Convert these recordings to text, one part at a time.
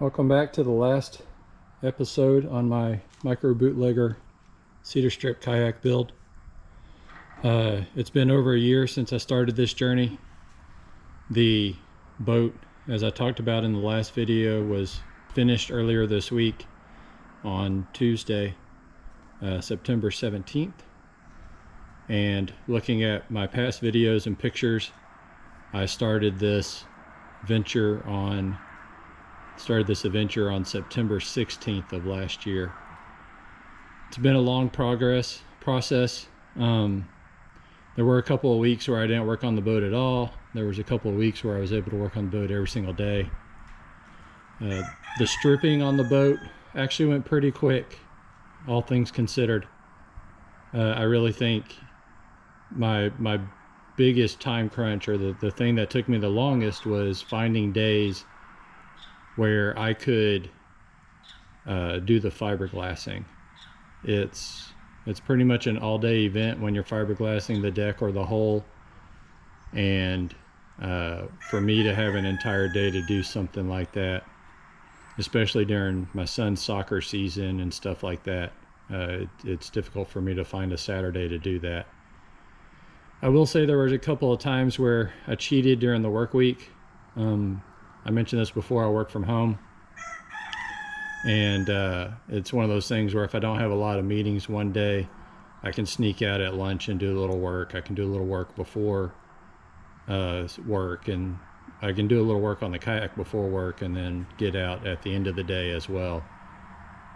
Welcome back to the last episode on my micro bootlegger cedar strip kayak build. It's been over a year since I started this journey. The boat, as I talked about in the last video, was finished earlier this week on Tuesday, September 17th. And looking at my past videos and pictures, I started this adventure on September 16th of last year. It's been a long process. There were a couple of weeks where I didn't work on the boat at all. There was a couple of weeks where I was able to work on the boat every single day. The stripping on the boat actually went pretty quick, all things considered. I really think my biggest time crunch, or the thing that took me the longest, was finding days where I could do the fiberglassing. It's pretty much an all-day event when you're fiberglassing the deck or the hull, and for me to have an entire day to do something like that, especially during my son's soccer season and stuff like that, it's difficult for me to find a Saturday to do that. I will say there was a couple of times where I cheated during the work week. I mentioned this before, I work from home, and it's one of those things where if I don't have a lot of meetings one day, I can sneak out at lunch and do a little work. I can do a little work before work, and I can do a little work on the kayak before work, and then get out at the end of the day as well.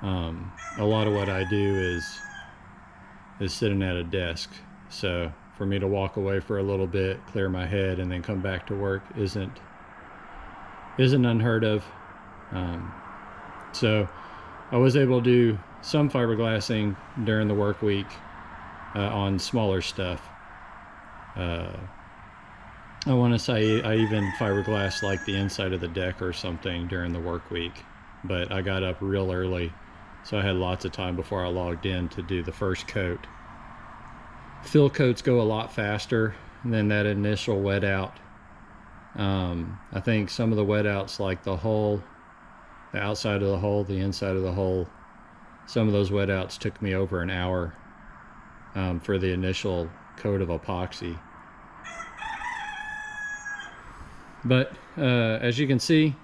A lot of what I do is sitting at a desk, so for me to walk away for a little bit, clear my head, and then come back to work isn't unheard of. So I was able to do some fiberglassing during the work week on smaller stuff. I want to say I even fiberglassed like the inside of the deck or something during the work week, but I got up real early, so I had lots of time before I logged in to do the first coat. Fill coats go a lot faster than that initial wet out. I think some of the wet outs, like the hull, the outside of the hull, the inside of the hull, some of those wet outs took me over an hour for the initial coat of epoxy. But as you can see,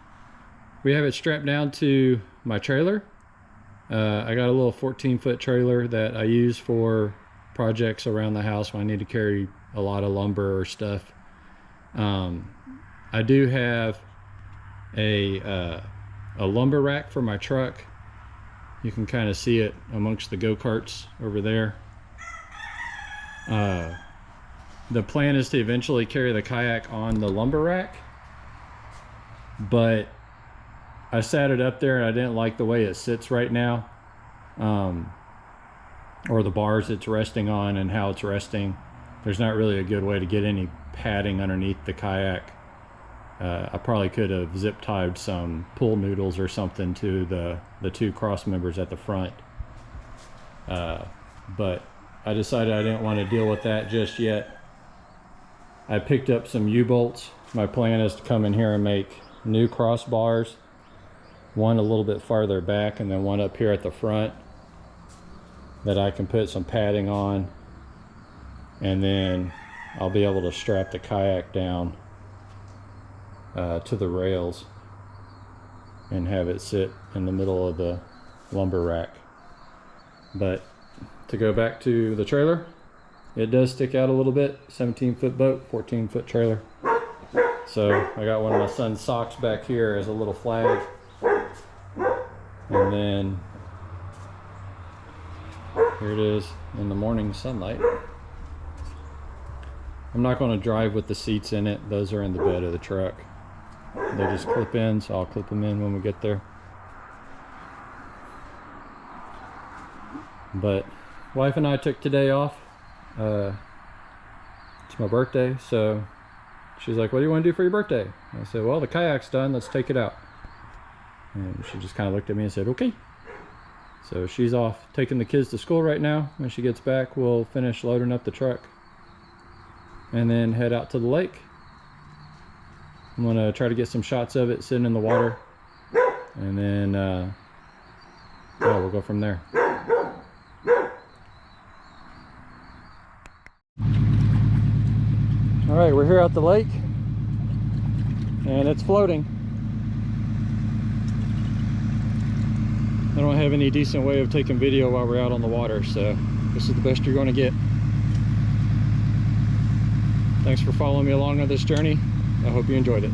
we have it strapped down to my trailer. I got a little 14-foot trailer that I use for projects around the house when I need to carry a lot of lumber or stuff. I do have a lumber rack for my truck. You can kind of see it amongst the go-karts over there. The plan is to eventually carry the kayak on the lumber rack, but I sat it up there and I didn't like the way it sits right now, or the bars it's resting on and how it's resting. There's not really a good way to get any padding underneath the kayak. I probably could have zip tied some pool noodles or something to the two cross members at the front, but I decided I didn't want to deal with that just yet. I picked up some U-bolts. My plan is to come in here and make new crossbars, one a little bit farther back and then one up here at the front, that I can put some padding on, and then I'll be able to strap the kayak down to the rails and have it sit in the middle of the lumber rack. But to go back to the trailer, it does stick out a little bit. 17-foot boat, 14-foot trailer. So I got one of my son's socks back here as a little flag, and then here it is in the morning sunlight. I'm not going to drive with the seats in it. Those are in the bed of the truck. They just clip in, so I'll clip them in when we get there. But wife and I took today off. It's my birthday, so she's like, what do you want to do for your birthday? And I said, well, the kayak's done, let's take it out. And she just kind of looked at me and said, okay. So she's off taking the kids to school right now. When she gets back, we'll finish loading up the truck and then head out to the lake. I'm gonna try to get some shots of it sitting in the water and then yeah, we'll go from there. All right, we're here at the lake and it's floating. I don't have any decent way of taking video while we're out on the water, so this is the best you're going to get. Thanks for following me along on this journey. I hope you enjoyed it.